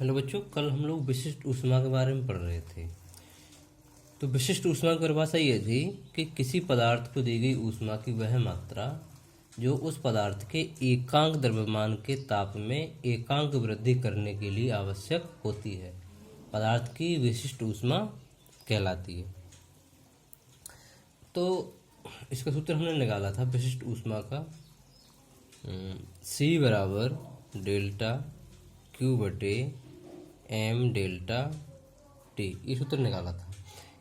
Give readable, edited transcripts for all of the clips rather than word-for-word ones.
Hello बच्चों, कल हम लोग विशिष्ट ऊष्मा के बारे में पढ़ रहे थे। तो विशिष्ट ऊष्मा की परिभाषा ये थी कि किसी पदार्थ को दी गई ऊष्मा की वह मात्रा जो उस पदार्थ के एकांक द्रव्यमान के ताप में एकांक वृद्धि करने के लिए आवश्यक होती है, पदार्थ की विशिष्ट ऊष्मा कहलाती है। तो इसका सूत्र हमने निकाला था विशिष्ट ऊष्मा का, C बराबर डेल्टा Q बटे M डेल्टा T, ये सूत्र निकाला था।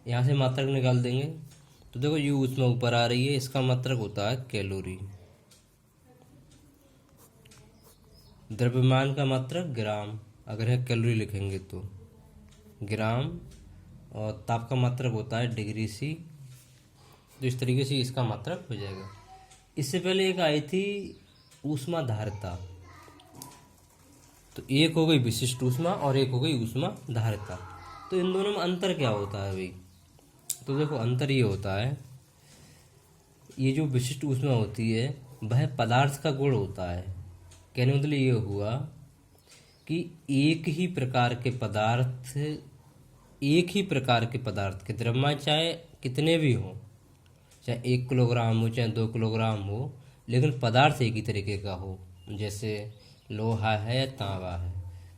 यहाँ से मात्रक निकाल देंगे। तो देखो ये ऊष्मा ऊपर आ रही है, इसका मात्रक होता है कैलोरी। द्रव्यमान का मात्रक ग्राम, अगर है कैलोरी लिखेंगे तो ग्राम, और ताप का मात्रक होता है डिग्री C। तो इस तरीके से इसका मात्रक हो जाएगा। इससे पहले एक आई थी ऊष्मा धारिता। तो एक हो गई विशिष्ट ऊष्मा और एक हो गई ऊष्मा धारिता। तो इन दोनों में अंतर क्या होता है भाई? तो देखो अंतर ये होता है, ये जो विशिष्ट ऊष्मा होती है वह पदार्थ का गुण होता है। कहने का मतलब ये हुआ कि एक ही प्रकार के पदार्थ के द्रव्यमान चाहे कितने भी हों, चाहे 1 किलोग्राम हो चाहे 2 किलोग्राम हो, लेकिन पदार्थ एक ही तरीके का हो, जैसे लोहा है या तांबा है,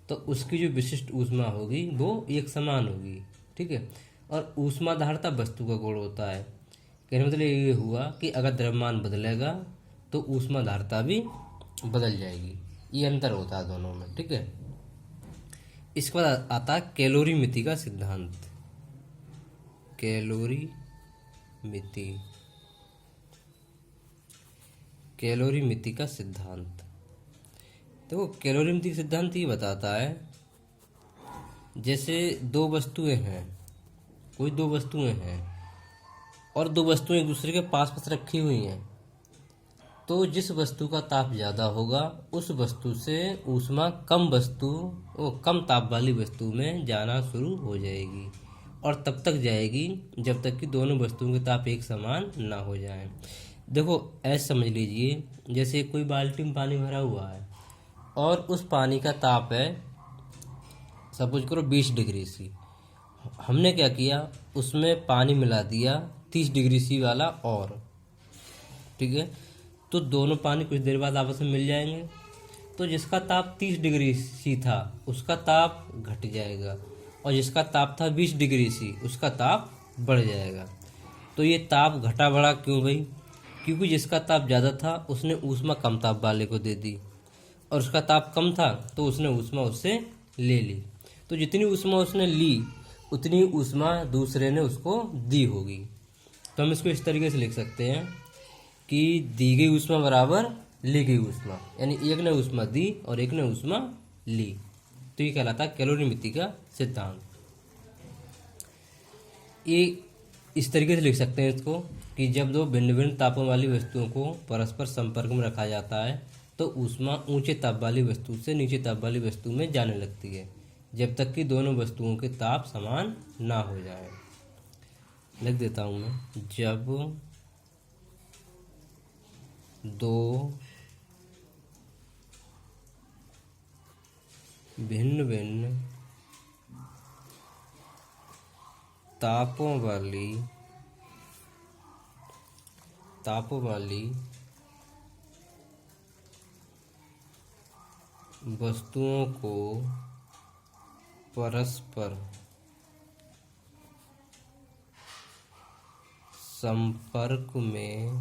तो उसकी जो विशिष्ट ऊष्मा होगी वो एक समान होगी। ठीक है। और ऊष्मा धारिता वस्तु का गुण होता है। कहने मतलब ये हुआ कि अगर द्रव्यमान बदलेगा तो ऊष्मा धारिता भी बदल जाएगी। ये अंतर होता है दोनों में। ठीक है। इसके बाद आता है कैलोरी मिति का सिद्धांत। कैलोरी मिति का सिद्धांत। देखो कैलोरी मिति का सिद्धांत ये बताता है, जैसे दो वस्तुएं हैं और दो वस्तुएं एक दूसरे के पास पास रखी हुई हैं, तो जिस वस्तु का ताप ज़्यादा होगा उस वस्तु से ऊष्मा कम ताप वाली वस्तु में जाना शुरू हो जाएगी, और तब तक जाएगी जब तक कि दोनों वस्तुओं के ताप एक समान ना हो जाएं। देखो ऐसे समझ लीजिए, जैसे कोई बाल्टी में पानी भरा हुआ है और उस पानी का ताप है सपोज करो 20 डिग्री C। हमने क्या किया, उसमें पानी मिला दिया 30 डिग्री C वाला, और ठीक है, तो दोनों पानी कुछ देर बाद आपस में मिल जाएंगे। तो जिसका ताप 30 डिग्री C था उसका ताप घट जाएगा, और जिसका ताप था 20 डिग्री C उसका ताप बढ़ जाएगा। तो ये ताप घटा बढ़ा क्यों भाई? क्योंकि जिसका ताप ज़्यादा था उसने ऊष्मा कम ताप वाले को दे दी, और उसका ताप कम था तो उसने ऊष्मा उससे ले ली। तो जितनी ऊष्मा उसने ली उतनी ऊष्मा दूसरे ने उसको दी होगी। तो हम इसको इस तरीके से लिख सकते हैं कि दी गई ऊष्मा बराबर ली गई ऊष्मा, यानी एक ने ऊष्मा दी और एक ने ऊष्मा ली। तो ये कहलाता है कैलोरी मिति का सिद्धांत। ये इस तरीके से लिख सकते हैं इसको कि जब दो भिन्न भिन्न तापों वाली वस्तुओं को परस्पर संपर्क में रखा जाता है तो ऊष्मा ऊंचे ताप वाली वस्तु से नीचे ताप वाली वस्तु में जाने लगती है, जब तक कि दोनों वस्तुओं के ताप समान ना हो जाए। लिख देता हूँ मैं, जब दो भिन्न भिन्न तापों वाली वस्तुओं को परस्पर संपर्क में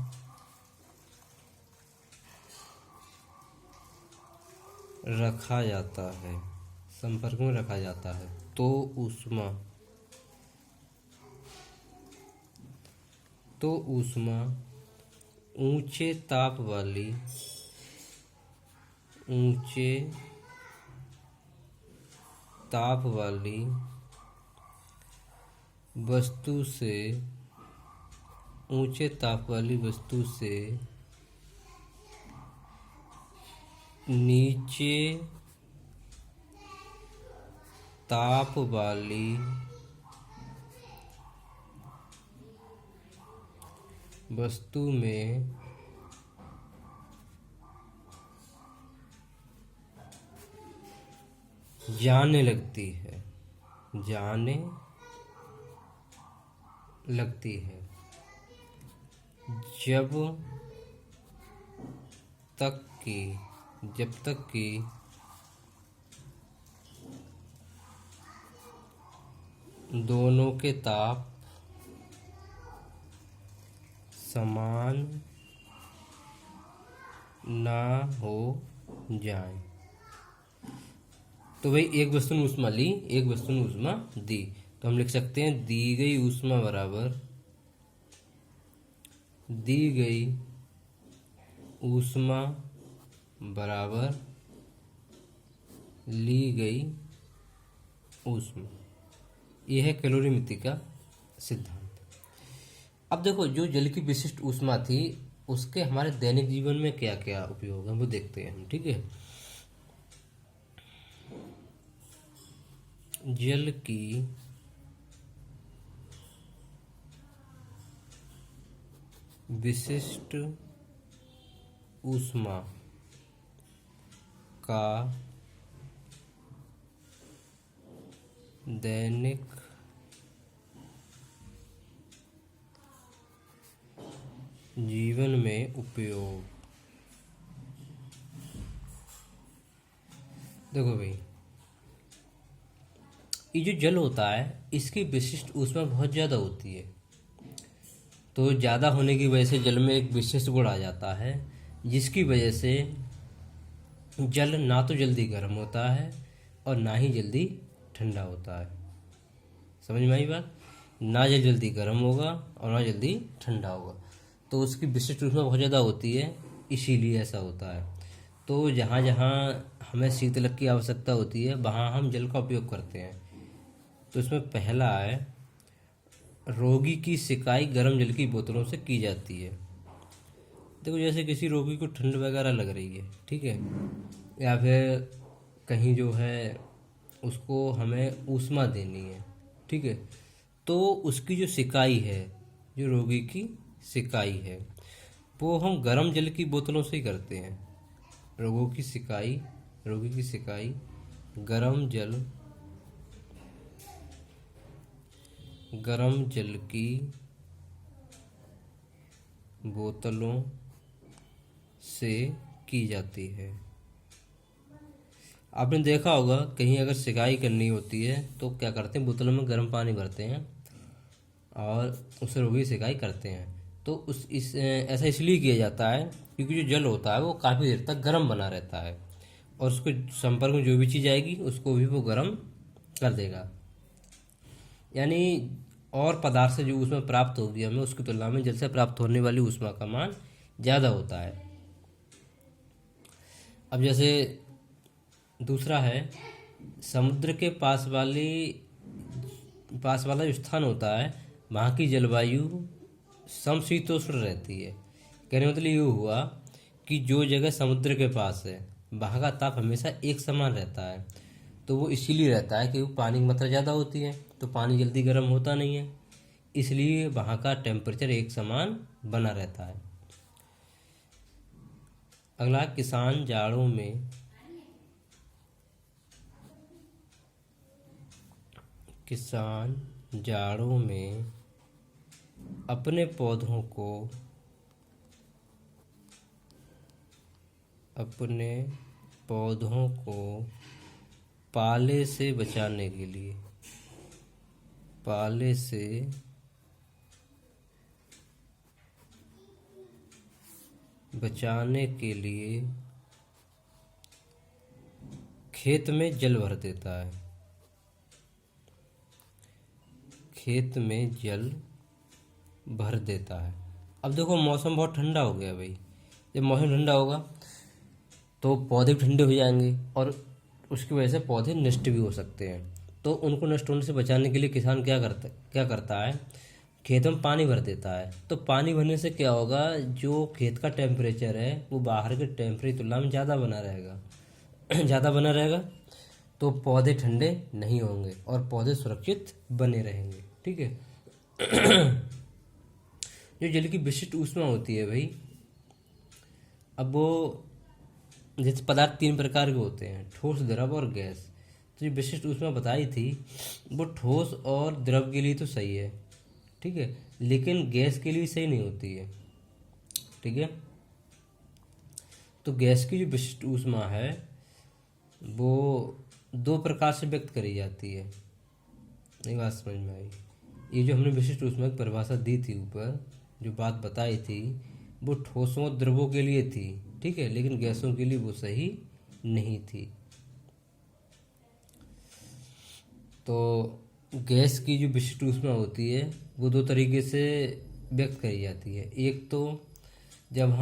रखा जाता है तो ऊष्मा ऊंचे ताप वाली वस्तु से ऊंचे ताप वाली वस्तु से नीचे ताप वाली वस्तु में जाने लगती है, जाने लगती है। जब तक कि जब तक कि दोनों के ताप समान ना हो जाए। तो भाई एक वस्तु ने ऊष्मा ली, एक वस्तु ने ऊष्मा दी, तो हम लिख सकते हैं दी गई ऊष्मा बराबर दी गई ऊष्मा बराबर ली गई ऊष्मा। यह है कैलोरीमिति का सिद्धांत। अब देखो, जो जल की विशिष्ट ऊष्मा थी उसके हमारे दैनिक जीवन में क्या क्या उपयोग है वो देखते हैं हम। ठीक है, जल की विशिष्ट ऊष्मा का दैनिक जीवन में उपयोग। देखो भाई, ये जो जल होता है इसकी विशिष्ट ऊष्मा बहुत ज़्यादा होती है। तो ज़्यादा होने की वजह से जल में एक विशिष्ट गुण आ जाता है, जिसकी वजह से जल ना तो जल्दी गर्म होता है और ना ही जल्दी ठंडा होता है। समझ में आई बात? ना जल जल्दी गर्म होगा और ना जल्दी ठंडा होगा। तो उसकी विशिष्ट ऊष्मा बहुत ज़्यादा होती है, इसीलिए ऐसा होता है। तो जहाँ जहाँ हमें शीतलक की आवश्यकता होती है वहाँ हम जल का उपयोग करते हैं। तो इसमें पहला है, रोगी की सिकाई गर्म जल की बोतलों से की जाती है। देखो, जैसे किसी रोगी को ठंड वगैरह लग रही है, ठीक है, या फिर कहीं जो है उसको हमें ऊष्मा देनी है, ठीक है, तो उसकी जो सिकाई है, जो रोगी की सिकाई है, वो हम गर्म जल की बोतलों से ही करते हैं। रोगी की सिकाई गर्म जल की बोतलों से की जाती है। आपने देखा होगा कहीं अगर सिकाई करनी होती है तो क्या करते हैं, बोतलों में गर्म पानी भरते हैं और उससे रोगी सिकाई करते हैं। तो ऐसा इसलिए किया जाता है क्योंकि जो जल होता है वो काफ़ी देर तक गर्म बना रहता है और उसके संपर्क में जो भी चीज़ आएगी उसको भी वो गर्म कर देगा। यानी और पदार्थ से जो ऊष्मा प्राप्त होगी हमें, उसकी तुलना में जल से प्राप्त होने वाली ऊष्मा का मान ज़्यादा होता है। अब जैसे दूसरा है, समुद्र के पास वाला जो स्थान होता है वहाँ की जलवायु समशीतोष्ण रहती है। कहने मतलब ये हुआ कि जो जगह समुद्र के पास है वहाँ का ताप हमेशा एक समान रहता है। तो वो इसीलिए रहता है कि वो पानी की मात्रा ज़्यादा होती है तो पानी जल्दी गर्म होता नहीं है, इसलिए वहाँ का टेम्परेचर एक समान बना रहता है। अगला, किसान जाड़ों में अपने पौधों को पाले से बचाने के लिए खेत में जल भर देता है। अब देखो, मौसम बहुत ठंडा हो गया भाई। जब मौसम ठंडा होगा तो पौधे भी ठंडे हो जाएंगे और उसकी वजह से पौधे नष्ट भी हो सकते हैं। तो उनको नष्ट होने से बचाने के लिए किसान क्या करता है, खेत में पानी भर देता है। तो पानी भरने से क्या होगा, जो खेत का टेम्परेचर है वो बाहर के टेम्परेचर की तुलना में ज़्यादा बना रहेगा तो पौधे ठंडे नहीं होंगे और पौधे सुरक्षित बने रहेंगे। ठीक है। जो जल की विशिष्ट ऊष्मा होती है भाई, अब वो जैसे पदार्थ तीन प्रकार के होते हैं, ठोस, द्रव और गैस। तो जो विशिष्ट ऊष्मा बताई थी वो ठोस और द्रव के लिए तो सही है, ठीक है, लेकिन गैस के लिए सही नहीं होती है, ठीक है। तो गैस की जो विशिष्ट ऊष्मा है वो दो प्रकार से व्यक्त करी जाती है। ये बात समझ में आई। ये जो हमने विशिष्ट ऊष्मा की परिभाषा दी थी ऊपर, जो बात बताई थी, वो ठोसों और द्रवों के लिए थी, ठीक है, लेकिन गैसों के लिए वो सही नहीं थी। तो गैस की जो विशिष्ट ऊष्मा होती है वो दो तरीके से व्यक्त करी जाती है। एक तो जब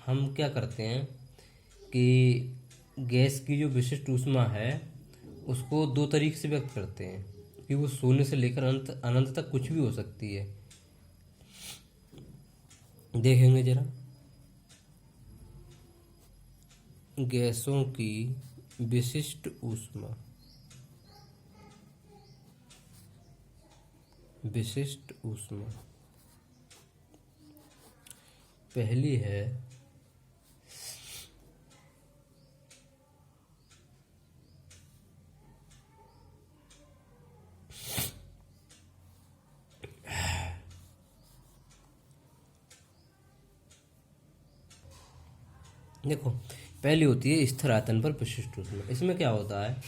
हम क्या करते हैं कि गैस की जो विशिष्ट ऊष्मा है उसको दो तरीके से व्यक्त करते हैं कि वो शून्य से लेकर अनंत अनंत तक कुछ भी हो सकती है। देखेंगे जरा, गैसों की विशिष्ट ऊष्मा, विशिष्ट ऊष्मा पहली है देखो, पहली होती है स्थिर आयतन पर विशिष्ट ऊष्मा। इसमें क्या होता है,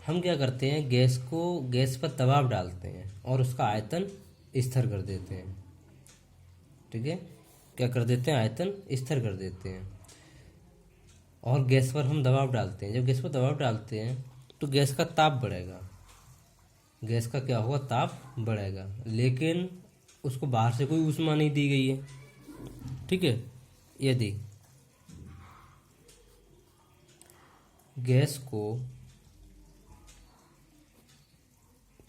हम क्या करते हैं, गैस पर दबाव डालते हैं और उसका आयतन स्थिर कर देते हैं, ठीक है, क्या कर देते हैं, आयतन स्थिर कर देते हैं। और गैस पर हम दबाव डालते हैं, जब गैस पर दबाव डालते हैं तो गैस का ताप बढ़ेगा, गैस का क्या होगा, ताप बढ़ेगा, लेकिन उसको बाहर से कोई ऊष्मा नहीं दी गई है, ठीक है। यदि गैस को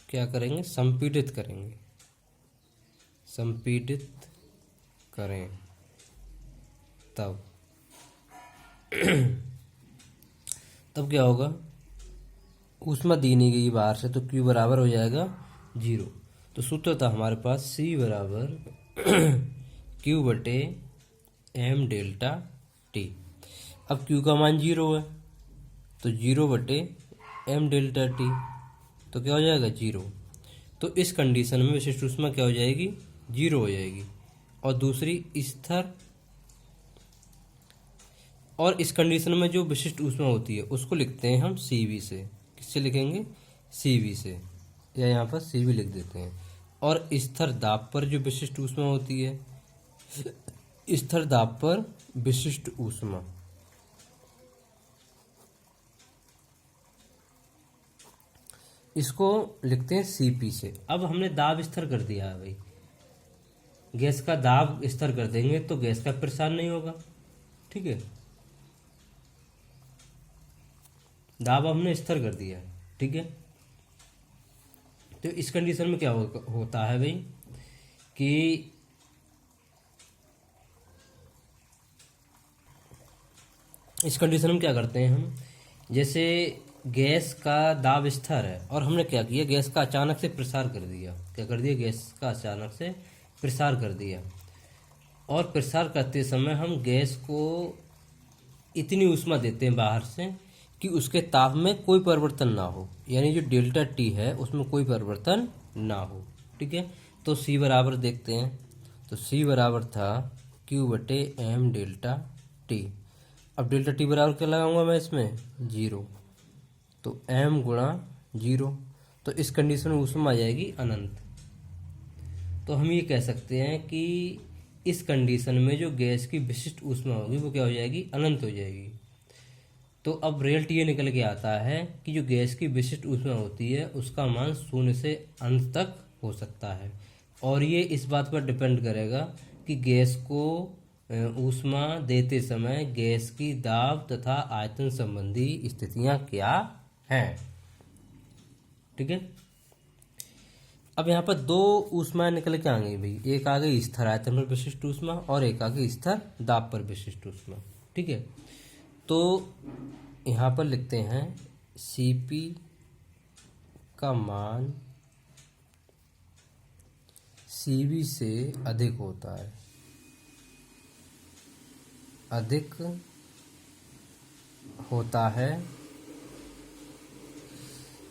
क्या करेंगे, संपीड़ित करेंगे, संपीड़ित करें, तब तब क्या होगा, ऊष्मा दी नहीं गई बाहर से, तो Q बराबर हो जाएगा 0। तो सूत्र था हमारे पास C बराबर Q बटे M डेल्टा T। अब Q का मान 0 है तो 0 बटे M डेल्टा T, तो क्या हो जाएगा, 0। तो इस कंडीशन में विशिष्ट ऊष्मा क्या हो जाएगी, 0 हो जाएगी। और दूसरी स्थिर, और इस कंडीशन में जो विशिष्ट ऊष्मा होती है उसको लिखते हैं हम CV से। किससे लिखेंगे, CV से, या यहाँ पर CV लिख देते हैं। और स्थिर दाब पर जो विशिष्ट ऊष्मा होती है, स्थिर दाब पर विशिष्ट ऊष्मा, इसको लिखते हैं CP से। अब हमने दाब स्थिर कर दिया है भाई, गैस का दाब स्थिर कर देंगे तो गैस का प्रसार नहीं होगा, ठीक है, दाब हमने स्थिर कर दिया है, ठीक है। तो इस कंडीशन में क्या होता है भाई कि इस कंडीशन में क्या करते हैं हम, जैसे गैस का दाब स्थिर है और हमने क्या किया, गैस का अचानक से प्रसार कर दिया, क्या कर दिया, गैस का अचानक से प्रसार कर दिया। और प्रसार करते समय हम गैस को इतनी ऊष्मा देते हैं बाहर से कि उसके ताप में कोई परिवर्तन ना हो, यानी जो डेल्टा T है उसमें कोई परिवर्तन ना हो, ठीक है। तो C बराबर देखते हैं, तो C बराबर था Q बटे M डेल्टा T। अब डेल्टा T बराबर क्या लगाऊंगा मैं इसमें, 0, तो M गुणा 0। तो इस कंडीशन में ऊष्मा आ जाएगी अनंत। तो हम ये कह सकते हैं कि इस कंडीशन में जो गैस की विशिष्ट ऊष्मा होगी वो क्या हो जाएगी, अनंत हो जाएगी। तो अब रिजल्ट ये निकल के आता है कि जो गैस की विशिष्ट ऊष्मा होती है उसका मान 0 से अनंत तक हो सकता है। और ये इस बात पर डिपेंड करेगा कि गैस को ऊष्मा देते समय गैस की दाब तथा आयतन संबंधी स्थितियां क्या हैं, ठीक है। अब यहाँ पर दो ऊष्माएं निकल के आ गई भाई, एक आ गई स्थिर आयतन पर विशिष्ट ऊष्मा और एक आ गई स्थिर दाब पर विशिष्ट ऊष्मा, ठीक है। तो यहाँ पर लिखते हैं CP का मान CV से अधिक होता है, अधिक होता है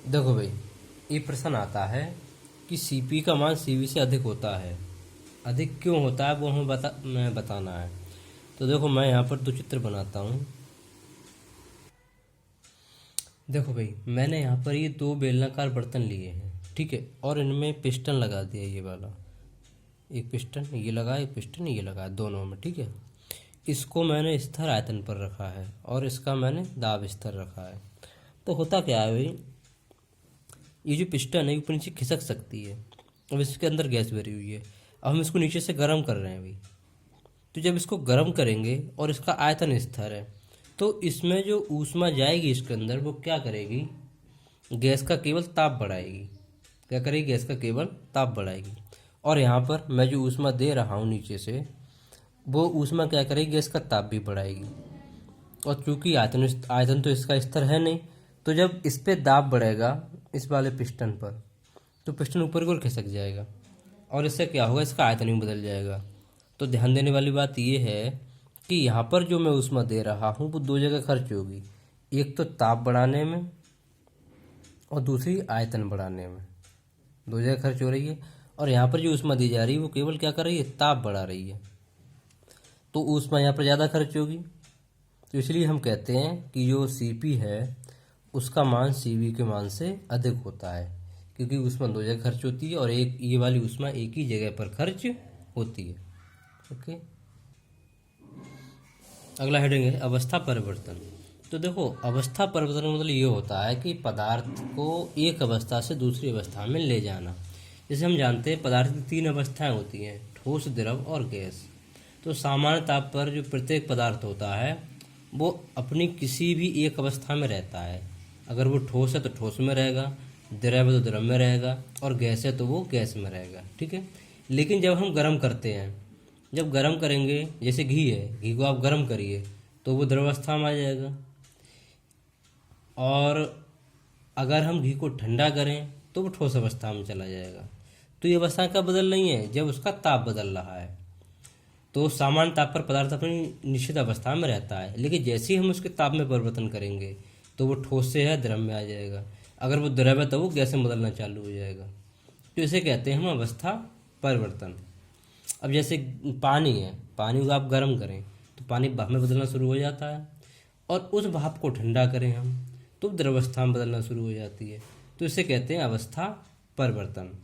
देखो भाई, ये प्रश्न आता है कि Cp का मान Cv से अधिक होता है, अधिक क्यों होता है वो मैं बताना है। तो देखो मैं यहाँ पर दो चित्र बनाता हूँ। देखो भाई, मैंने यहाँ पर ये दो बेलनाकार बर्तन लिए हैं, ठीक है, और इनमें पिस्टन लगा दिया, ये वाला एक पिस्टन ये लगा, एक पिस्टन ये लगा, दोनों में, ठीक है। इसको मैंने स्थिर आयतन पर रखा है और इसका मैंने दाब स्थिर रखा है। तो होता क्या है भाई, ये जो पिस्टन है ऊपर नीचे खिसक सकती है। अब इसके अंदर गैस भरी हुई है, अब हम इसको नीचे से गर्म कर रहे हैं भाई। तो जब इसको गर्म करेंगे और इसका आयतन स्थिर है, तो इसमें जो ऊष्मा जाएगी इसके अंदर वो क्या करेगी, गैस का केवल ताप बढ़ाएगी। क्या करेगी, गैस का केवल ताप बढ़ाएगी। और यहाँ पर मैं जो ऊष्मा दे रहा हूँ नीचे से, वो ऊष्मा क्या करेगी, गैस का ताप भी बढ़ाएगी। और चूंकि आयतन तो इसका स्तर है नहीं, तो जब इस पर दाब बढ़ेगा इस वाले पिस्टन पर, तो पिस्टन ऊपर की ओर खिसक जाएगा और इससे क्या होगा, इसका आयतन भी बदल जाएगा। तो ध्यान देने वाली बात यह है कि यहाँ पर जो मैं ऊष्मा दे रहा हूँ वो दो जगह खर्च होगी, एक तो ताप बढ़ाने में और दूसरी आयतन बढ़ाने में, दो जगह खर्च हो रही है। और यहाँ पर जो ऊष्मा दी जा रही है वो केवल क्या कर रही है, ताप बढ़ा रही है, तो ऊष्मा यहाँ पर ज़्यादा खर्च होगी। तो इसलिए हम कहते हैं कि जो Cp है उसका मान Cv के मान से अधिक होता है, क्योंकि ऊष्मा दो जगह खर्च होती है और एक ये वाली ऊष्मा एक ही जगह पर खर्च होती है। ओके, अगला हेडिंग है अवस्था परिवर्तन। तो देखो, अवस्था परिवर्तन का मतलब ये होता है कि पदार्थ को एक अवस्था से दूसरी अवस्था में ले जाना। जैसे हम जानते हैं पदार्थ की तीन अवस्थाएं होती हैं, ठोस, द्रव और गैस। तो सामान्य ताप पर जो प्रत्येक पदार्थ होता है वो अपनी किसी भी एक अवस्था में रहता है। अगर वो ठोस है तो ठोस में रहेगा, द्रव है तो द्रव में रहेगा, और गैस है तो वो गैस में रहेगा, ठीक है। लेकिन जब हम गर्म करते हैं, जब गर्म करेंगे, जैसे घी है, घी को आप गर्म करिए तो वो द्रवावस्था में आ जाएगा। और अगर हम घी को ठंडा करें तो वो ठोस अवस्था में चला जाएगा। तो ये अवस्था कब बदल रही है, जब उसका ताप बदल रहा है। तो सामान्य ताप पर पदार्थ अपनी निश्चित अवस्था में रहता है, लेकिन जैसे ही हम उसके ताप में परिवर्तन करेंगे तो वो ठोस से है द्रव में आ जाएगा। अगर वो द्रव है तो वो गैस में बदलना चालू हो जाएगा। तो इसे कहते हैं हम अवस्था परिवर्तन। अब जैसे पानी है, पानी को आप गर्म करें तो पानी भाप में बदलना शुरू हो जाता है, और उस भाप को ठंडा करें हम तो द्रवावस्था में बदलना शुरू हो जाती है। तो इसे कहते हैं अवस्था परिवर्तन।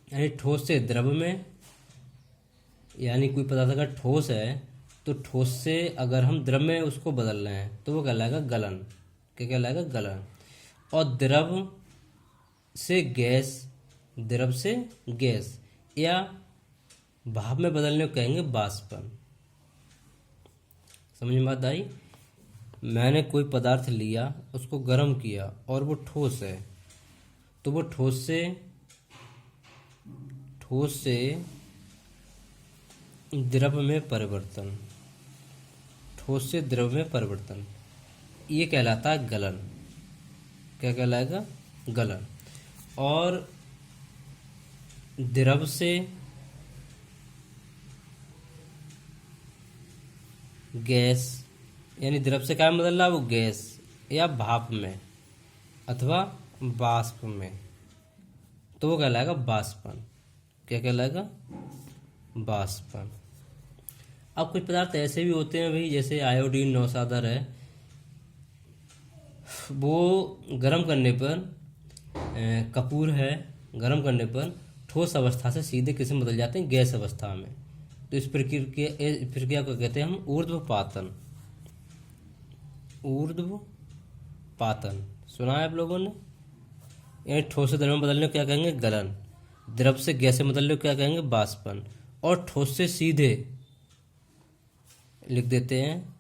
यानी ठोस से द्रव में, यानी कोई पदार्थ अगर ठोस है तो ठोस से अगर हम द्रव में उसको बदल रहे हैं तो वो कहलाएगा गलन। क्या कहलाएगा, गलन। और द्रव से गैस, द्रव से गैस या भाप में बदलने को कहेंगे वाष्पन। समझ में बात आई। मैंने कोई पदार्थ लिया, उसको गर्म किया और वो ठोस है, तो वो ठोस से द्रव में परिवर्तन, ठोस से द्रव में परिवर्तन, ये कहलाता है गलन। क्या कहलाएगा, गलन। और द्रव से गैस, यानी द्रव से क्या बदल रहा है, वो गैस या भाप में अथवा वाष्प में, तो वो कहलाएगा वाष्पन। क्या कहलाएगा, वाष्पन। अब कुछ पदार्थ ऐसे भी होते हैं भाई, जैसे आयोडीन नौसादर है, वो गर्म करने पर, कपूर है, गर्म करने पर ठोस अवस्था से सीधे किस में बदल जाते हैं, गैस अवस्था में। तो इस प्रक्रिया को कहते हैं हम ऊर्ध्वपातन। ऊर्ध्वपातन सुना है आप लोगों ने। यानी ठोस से द्रव में बदलने को क्या कहेंगे, गलन। द्रव से गैस में बदलने को क्या कहेंगे, वाष्पन। और ठोस से सीधे लिख देते हैं,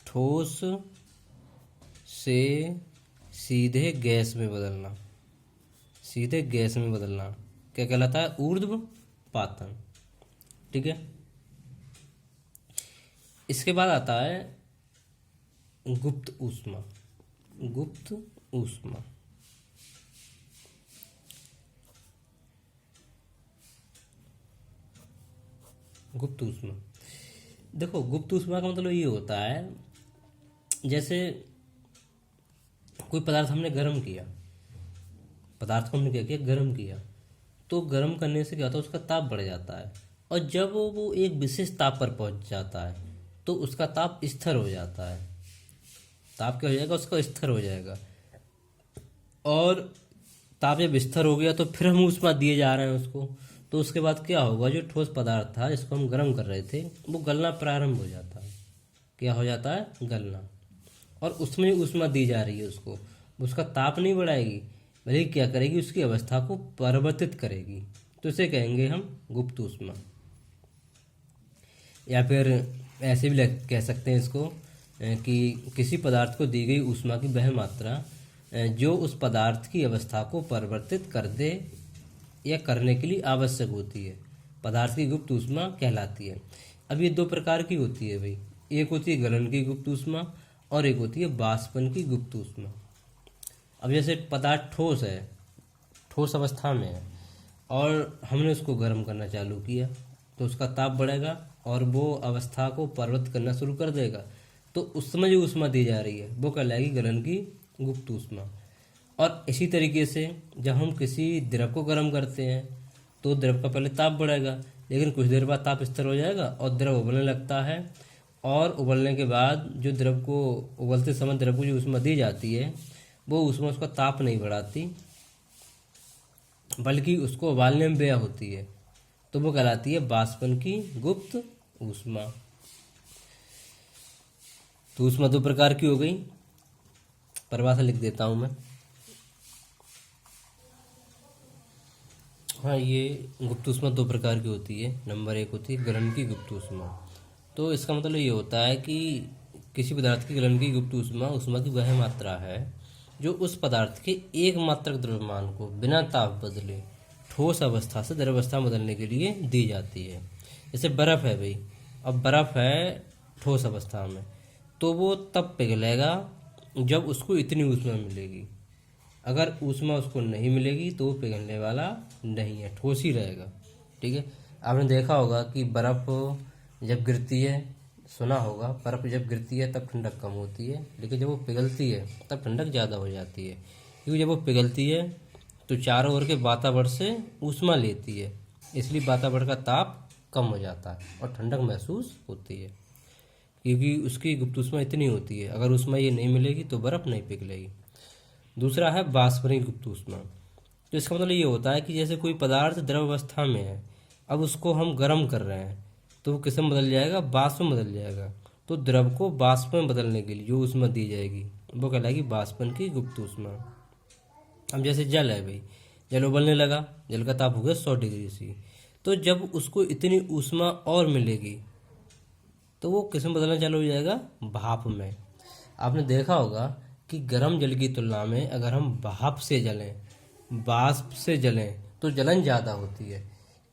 ठोस से सीधे गैस में बदलना, सीधे गैस में बदलना क्या कहलाता है, ऊर्ध्वपातन। ठीक है। इसके बाद आता है गुप्त ऊष्मा। गुप्त ऊष्मा, गुप्त ऊष्मा। देखो, गुप्त ऊष्मा का मतलब ये होता है, जैसे कोई पदार्थ हमने गर्म किया, पदार्थ को हमने क्या किया, गर्म किया। तो गर्म करने से क्या होता है, उसका ताप बढ़ जाता है, और जब वो एक विशेष ताप पर पहुंच जाता है तो उसका ताप स्थिर हो जाता है। ताप क्या हो जाएगा, उसका स्थिर हो जाएगा। और ताप जब स्थिर हो गया तो फिर हम ऊष्मा दिए जा रहे हैं उसको, तो उसके बाद क्या होगा, जो ठोस पदार्थ था जिसको हम गर्म कर रहे थे वो गलना प्रारंभ हो जाता है। क्या हो जाता है, गलना। और उसमें ऊष्मा दी जा रही है उसको, उसका ताप नहीं बढ़ाएगी, बल्कि क्या करेगी, उसकी अवस्था को परिवर्तित करेगी। तो इसे कहेंगे हम गुप्त ऊष्मा। या फिर ऐसे भी कह सकते हैं इसको कि किसी पदार्थ को दी गई ऊष्मा की वह मात्रा जो उस पदार्थ की अवस्था को परिवर्तित कर दे या करने के लिए आवश्यक होती है, पदार्थ की गुप्त ऊष्मा कहलाती है। अब ये दो प्रकार की होती है भाई, एक होती है गलन की गुप्त ऊष्मा और एक होती है वाष्पन की गुप्त ऊष्मा। अब जैसे पदार्थ ठोस है, ठोस अवस्था में है, और हमने उसको गर्म करना चालू किया तो उसका ताप बढ़ेगा और वो अवस्था को परिवर्तित करना शुरू कर देगा। तो उस समय जो ऊष्मा दी जा रही है वो कहलाएगी गलन की गुप्त ऊष्मा। और इसी तरीके से जब हम किसी द्रव को गर्म करते हैं तो द्रव का पहले ताप बढ़ेगा, लेकिन कुछ देर बाद ताप स्थिर हो जाएगा और द्रव उबलने लगता है। और उबलने के बाद जो द्रव को, उबलते समय द्रव को जो ऊष्मा दी जाती है वो ऊष्मा उसका ताप नहीं बढ़ाती, बल्कि उसको उबालने में व्यय होती है। तो वो कहलाती है वाष्पन की गुप्त ऊष्मा। तो ऊष्मा दो प्रकार की हो गई, परिभाषा लिख देता हूं मैं। हाँ, ये गुप्त ऊष्मा दो प्रकार की होती है। नंबर एक होती है गलन की गुप्त ऊष्मा। तो इसका मतलब ये होता है कि किसी पदार्थ की गलन की गुप्त ऊष्मा ऊष्मा की वह मात्रा है जो उस पदार्थ के एक मात्रक द्रव्यमान को बिना ताप बदले ठोस अवस्था से द्रव्यावस्था में बदलने के लिए दी जाती है। जैसे बर्फ़ है भाई, अब बर्फ़ है ठोस अवस्था में, तो वो तब पिघलेगा जब उसको इतनी ऊष्मा मिलेगी। अगर ऊष्मा उसको नहीं मिलेगी तो वो पिघलने वाला नहीं है, ठोस ही रहेगा। ठीक है, आपने देखा होगा कि बर्फ़ जब गिरती है, सुना होगा बर्फ़ जब गिरती है तब ठंडक कम होती है, लेकिन जब वो पिघलती है तब ठंडक ज़्यादा हो जाती है। क्योंकि जब वो पिघलती है तो चारों ओर के वातावरण से ऊष्मा लेती है, इसलिए वातावरण का ताप कम हो जाता है और ठंडक महसूस होती है, क्योंकि उसकी गुप्त ऊष्मा इतनी होती है। अगर ऊष्मा ये नहीं मिलेगी तो बर्फ़ नहीं पिघलेगी। दूसरा है वाष्पनीय गुप्त ऊष्मा। तो इसका मतलब ये होता है कि जैसे कोई पदार्थ द्रव अवस्था में है, अब उसको हम गर्म कर रहे हैं तो वो किस में बदल जाएगा, वाष्प में बदल जाएगा। तो द्रव को वाष्प में बदलने के लिए जो ऊष्मा दी जाएगी वो कहलाएगी वाष्पन की गुप्त ऊष्मा। अब जैसे जल है भाई, जल उबलने लगा, जल का ताप हो गया 100 डिग्री सी, तो जब उसको इतनी ऊष्मा और मिलेगी तो वो किस में बदलना चालू हो जाएगा, भाप में। आपने देखा होगा कि गर्म जल की तुलना में अगर हम भाप से जलें, वाष्प से जलें तो जलन ज़्यादा होती है,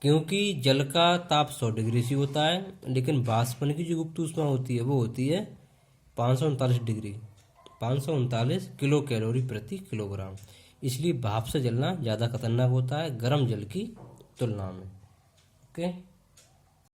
क्योंकि जल का ताप 100 डिग्री सी होता है, लेकिन वाष्पन की जो गुप्त ऊष्मा होती है वो होती है 539 डिग्री, 539 किलो कैलोरी प्रति किलोग्राम। इसलिए भाप से जलना ज़्यादा खतरनाक होता है गर्म जल की तुलना में। ओके।